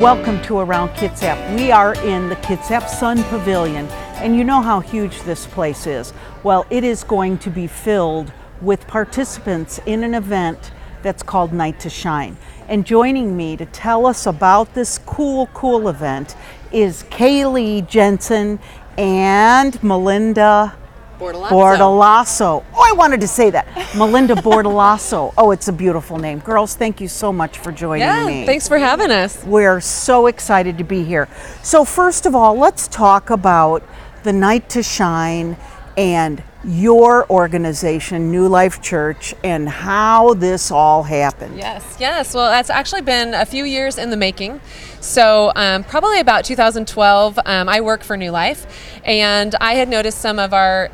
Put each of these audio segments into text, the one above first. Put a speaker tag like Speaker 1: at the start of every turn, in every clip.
Speaker 1: Welcome to Around Kitsap. We are in the Kitsap Sun Pavilion, and you know how huge this place is. Well, it is going to be filled with participants in an event that's called Night to Shine. And joining me to tell us about this cool event is Kaylee Jensen and Melinda Bordalasso. Oh, I wanted to say that. Melinda Bordalasso. Oh, it's a beautiful name. Girls, thank you so much for joining me.
Speaker 2: Thanks for having us.
Speaker 1: We're so excited to be here. So first of all, let's talk about the Night to Shine and your organization, New Life Church, and how this all happened.
Speaker 2: Yes. Well, that's actually been a few years in the making. So probably about 2012, I work for New Life, and I had noticed some of our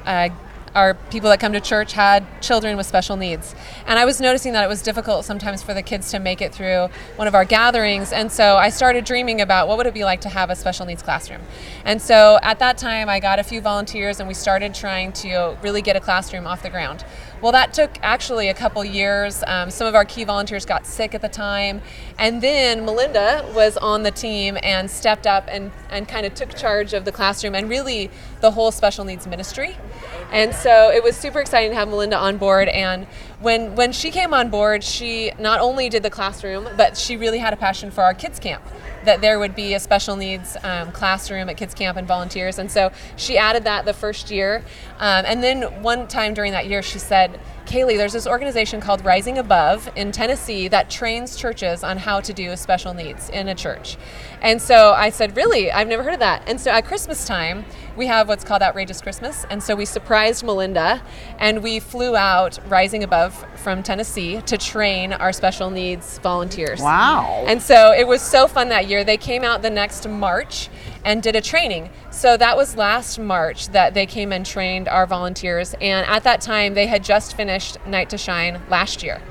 Speaker 2: people that come to church had children with special needs. And I was noticing that it was difficult sometimes for the kids to make it through one of our gatherings. And so I started dreaming about what would it be like to have a special needs classroom. And so at that time, I got a few volunteers and we started trying to really get a classroom off the ground. Well, that took actually a couple years. Some of our key volunteers got sick at the time. And then Melinda was on the team and stepped up and kind of took charge of the classroom and really the whole special needs ministry. And so it was super exciting to have Melinda on board. And when she came on board, she not only did the classroom, but she really had a passion for our kids camp, that there would be a special needs classroom at kids camp and volunteers. And so she added that the first year. And then one time during that year, she said, Kaylee, there's this organization called Rising Above in Tennessee that trains churches on how to do special needs in a church. And so I said, really? I've never heard of that. And so at Christmas time, we have what's called Outrageous Christmas. And so we surprised Melinda and we flew out Rising Above from Tennessee to train our special needs volunteers.
Speaker 1: Wow.
Speaker 2: And so it was so fun that year. They came out the next March and did a training. So that was last March that they came and trained our volunteers. And at that time, they had just finished Night to Shine last year.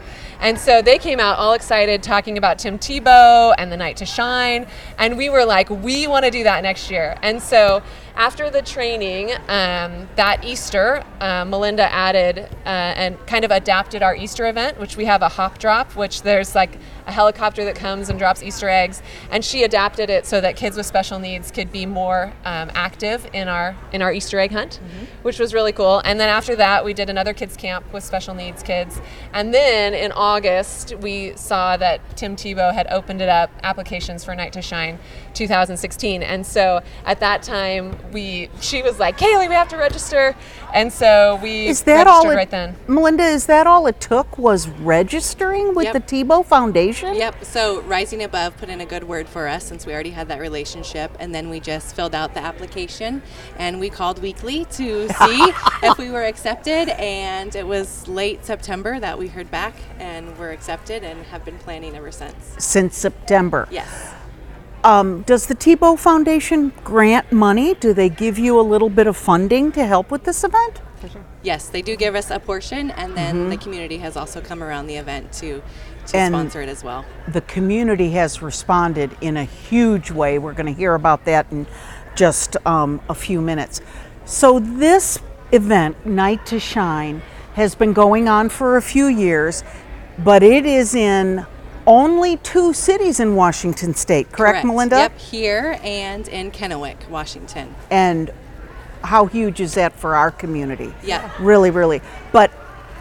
Speaker 2: And so they came out all excited talking about Tim Tebow and the Night to Shine. And we were like, we want to do that next year. And so after the training, that Easter, Melinda added and kind of adapted our Easter event, which we have a hop drop, which there's like a helicopter that comes and drops Easter eggs. And she adapted it so that kids with special needs could be more active in our Easter egg hunt, which was really cool. And then after that, we did another kids camp with special needs kids. And then in August, we saw that Tim Tebow had opened it up, applications for Night to Shine 2016. And so at that time, she was like, Kaylee, we have to register. And so we registered right then.
Speaker 1: Melinda, is that all it took was registering with the Tebow Foundation?
Speaker 3: Yep. So Rising Above put in a good word for us since we already had that relationship. And then we just filled out the application and we called weekly to see if we were accepted. And it was late September that we heard back and were accepted and have been planning ever since.
Speaker 1: Since September?
Speaker 3: Yes.
Speaker 1: Does the Tebow Foundation grant money? Do they give you a little bit of funding to help with this event?
Speaker 3: Yes, they do give us a portion, and then the community has also come around the event to sponsor it as well.
Speaker 1: The community has responded in a huge way. We're going to hear about that in just a few minutes. So this event, Night to Shine, has been going on for a few years, but it is in only 2 cities in Washington State, correct, Melinda?
Speaker 3: Yep, here and in Kennewick, Washington.
Speaker 1: And how huge is that for our community?
Speaker 3: Yeah.
Speaker 1: Really. But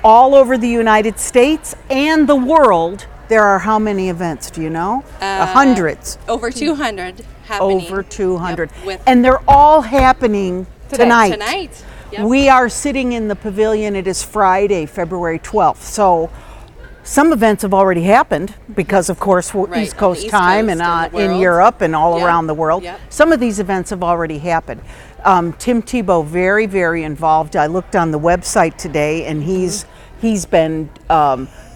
Speaker 1: all over the United States and the world, there are how many events, do you know? Hundreds.
Speaker 3: Over 200 happening.
Speaker 1: Over 200.
Speaker 3: Yep,
Speaker 1: and they're all happening tonight.
Speaker 3: Tonight. Yep.
Speaker 1: We are sitting in the pavilion. It is Friday, February 12th. So some events have already happened because, of course, we're East Coast time and in Europe and all around the world. Yep. Some of these events have already happened. Tim Tebow, very, very involved. I looked on the website today, and he's been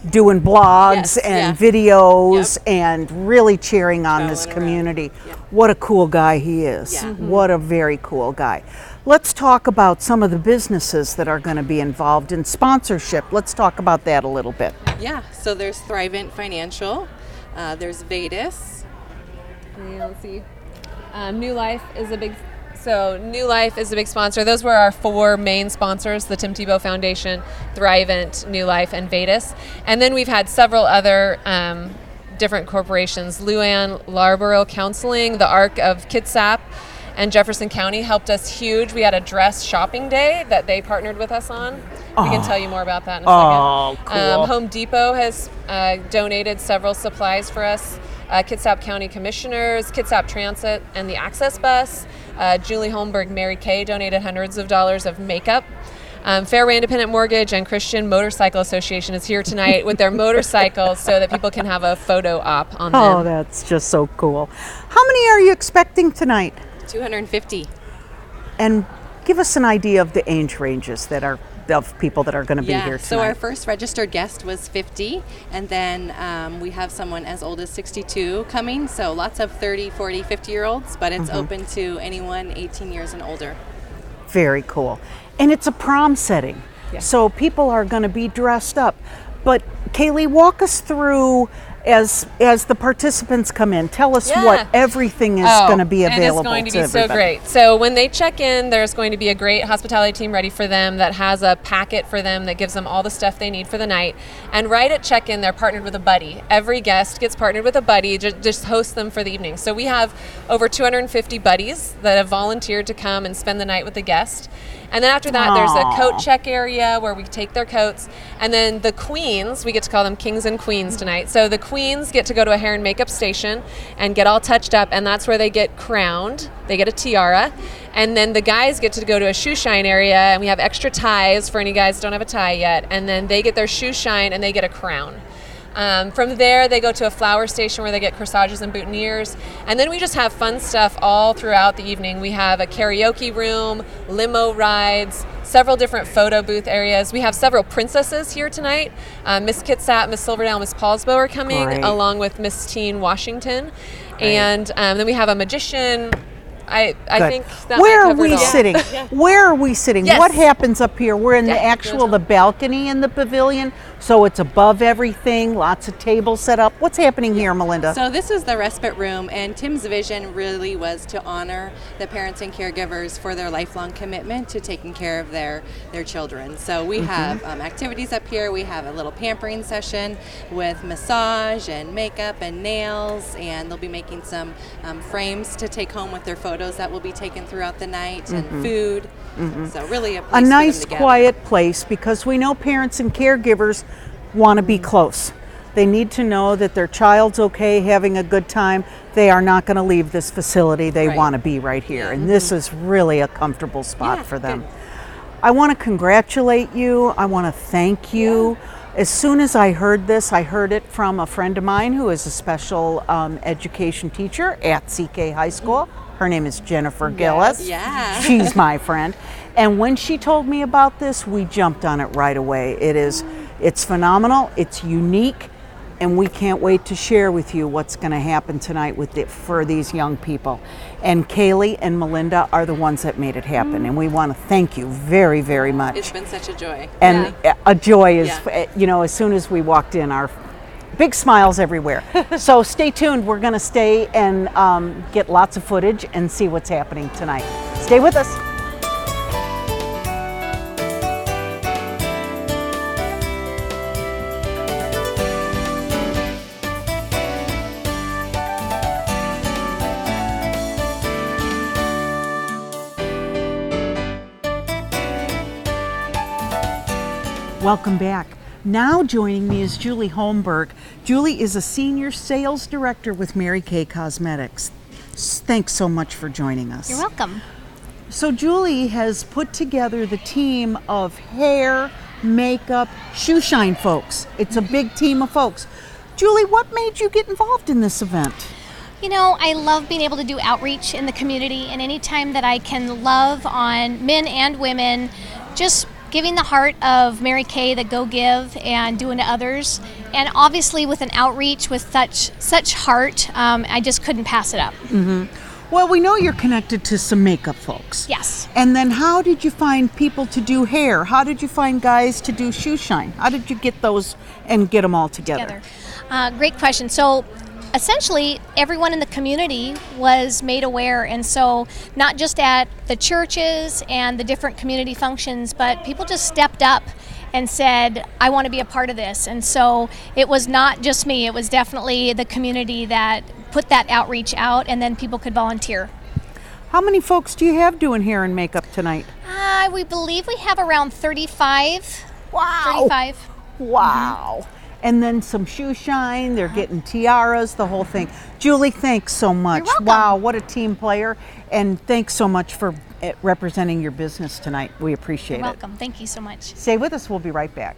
Speaker 1: doing blogs and videos and really cheering on this community.
Speaker 3: Yep.
Speaker 1: What a cool guy he is. Yeah. What a very cool guy. Let's talk about some of the businesses that are going to be involved in sponsorship. Let's talk about that a little bit.
Speaker 3: Yeah, so there's Thrivent Financial, there's Vetus.
Speaker 2: Let's see. New Life is a big sponsor. Those were our 4 main sponsors, the Tim Tebow Foundation, Thrivent, New Life, and Vetus. And then we've had several other different corporations. Luann Larborough Counseling, the Arc of Kitsap, and Jefferson County helped us huge. We had a dress shopping day that they partnered with us on. We can tell you more about that in a second.
Speaker 1: Cool.
Speaker 2: Home Depot has donated several supplies for us. Kitsap County Commissioners, Kitsap Transit, and the Access Bus. Julie Holmberg, Mary Kay donated hundreds of dollars of makeup. Fairway Independent Mortgage and Christian Motorcycle Association is here tonight with their motorcycles so that people can have a photo op on them.
Speaker 1: Oh, that's just so cool. How many are you expecting tonight?
Speaker 3: 250.
Speaker 1: And give us an idea of the age ranges that are of people that are going to be here tonight.
Speaker 3: So our first registered guest was 50, and then we have someone as old as 62 coming, so lots of 30, 40, 50-year-olds, but it's open to anyone 18 years and older.
Speaker 1: Very cool. And it's a prom setting, so people are going to be dressed up. But Kaylee, walk us through as the participants come in. Tell us what everything is going to be available to everybody.
Speaker 2: And it's going to be so great. So when they check in, there's going to be a great hospitality team ready for them that has a packet for them that gives them all the stuff they need for the night. And right at check-in, they're partnered with a buddy. Every guest gets partnered with a buddy, just host them for the evening. So we have over 250 buddies that have volunteered to come and spend the night with the guest. And then after that, there's a coat check area where we take their coats. And then the queens, we get to call them kings and queens tonight. So the queens get to go to a hair and makeup station and get all touched up. And that's where they get crowned. They get a tiara. And then the guys get to go to a shoe shine area. And we have extra ties for any guys who don't have a tie yet. And then they get their shoe shine and they get a crown. From there, they go to a flower station where they get corsages and boutonnieres. And then we just have fun stuff all throughout the evening. We have a karaoke room, limo rides, several different photo booth areas. We have several princesses here tonight. Miss Kitsap, Miss Silverdale, Miss Paulsbo are coming, along with Miss Teen Washington. And then we have a magician. I think that
Speaker 1: Where
Speaker 2: might
Speaker 1: are
Speaker 2: cover
Speaker 1: we
Speaker 2: it all.
Speaker 1: sitting? Where are we sitting?
Speaker 2: Yes.
Speaker 1: What happens up here? We're in the balcony in the pavilion, so it's above everything, lots of tables set up. What's happening here, Melinda?
Speaker 3: So this is the respite room, and Tim's vision really was to honor the parents and caregivers for their lifelong commitment to taking care of their children. So we have activities up here. We have a little pampering session with massage and makeup and nails, and they'll be making some frames to take home with their photos that will be taken throughout the night, and food. So really a place
Speaker 1: A
Speaker 3: for
Speaker 1: nice,
Speaker 3: them to gather.
Speaker 1: quiet place, because we know parents and caregivers want to be close. They need to know that their child's okay, having a good time. They are not going to leave this facility. They want to be right here. And this is really a comfortable spot for them.
Speaker 3: Good.
Speaker 1: I want to congratulate you. I want to thank you. As soon as I heard this, I heard it from a friend of mine who is a special education teacher at CK High School. Her name is Jennifer Gillis.
Speaker 3: Yeah.
Speaker 1: She's my friend. And when she told me about this, we jumped on it right away. It's phenomenal, it's unique, and we can't wait to share with you what's going to happen tonight for these young people. And Kaylee and Melinda are the ones that made it happen, and we want to thank you very, very much.
Speaker 3: It's been such a joy.
Speaker 1: And a joy is, as soon as we walked in, our big smiles everywhere. So stay tuned. We're going to stay and get lots of footage and see what's happening tonight. Stay with us. Welcome back. Now joining me is Julie Holmberg. Julie is a senior sales director with Mary Kay Cosmetics. Thanks so much for joining us.
Speaker 4: You're welcome.
Speaker 1: So Julie has put together the team of hair, makeup, shoe shine folks. It's a big team of folks. Julie, what made you get involved in this event?
Speaker 4: You know, I love being able to do outreach in the community, and anytime that I can love on men and women, just giving the heart of Mary Kay, the Go Give, and doing to others. And obviously with an outreach with such heart, I just couldn't pass it up.
Speaker 1: Well, we know you're connected to some makeup folks.
Speaker 4: Yes.
Speaker 1: And then how did you find people to do hair? How did you find guys to do shoe shine? How did you get those and get them all together?
Speaker 4: Great question. So essentially, everyone in the community was made aware, and so not just at the churches and the different community functions, but people just stepped up and said, I want to be a part of this. And so it was not just me, it was definitely the community that put that outreach out, and then people could volunteer.
Speaker 1: How many folks do you have doing hair and makeup tonight?
Speaker 4: We believe we have around 35.
Speaker 1: Wow.
Speaker 4: 35.
Speaker 1: Wow. And then some shoe shine, they're getting tiaras, the whole thing. Julie, thanks so much.
Speaker 4: You're welcome.
Speaker 1: Wow, what a team player. And thanks so much for representing your business tonight. We appreciate
Speaker 4: You're
Speaker 1: it.
Speaker 4: welcome. Thank you so much.
Speaker 1: Stay with us, we'll be right back.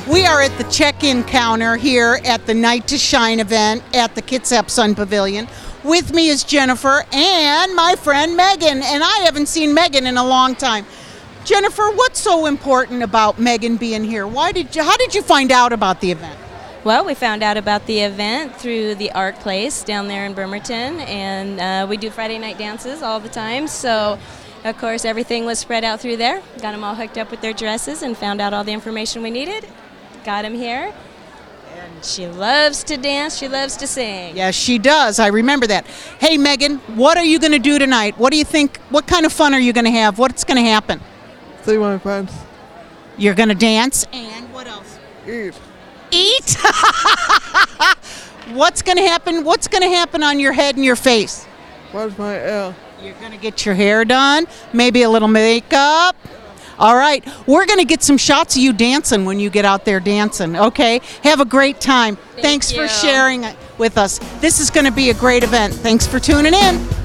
Speaker 1: We are at the check-in counter here at the Night to Shine event at the Kitsap Sun Pavilion. With me is Jennifer and my friend Megan, and I haven't seen Megan in a long time. Jennifer, what's so important about Megan being here? How did you find out about the event?
Speaker 5: Well, we found out about the event through the Art Place down there in Bremerton, and we do Friday night dances all the time, so of course everything was spread out through there. Got them all hooked up with their dresses and found out all the information we needed. Got them here, and she loves to dance, she loves to sing.
Speaker 1: Yes, she does. I remember that. Hey, Megan, what are you going to do tonight? What do you think? What kind of fun are you going to have? What's going to happen?
Speaker 6: See my friends.
Speaker 1: You're going to dance, and what else?
Speaker 6: Eat.
Speaker 1: Eat? What's going to happen? What's going to happen on your head and your face?
Speaker 6: What's my hair?
Speaker 1: You're going to get your hair done, maybe a little makeup. All right, we're going to get some shots of you dancing when you get out there dancing, okay? Have a great time. Thanks for sharing it with us. This is going to be a great event. Thanks for tuning in.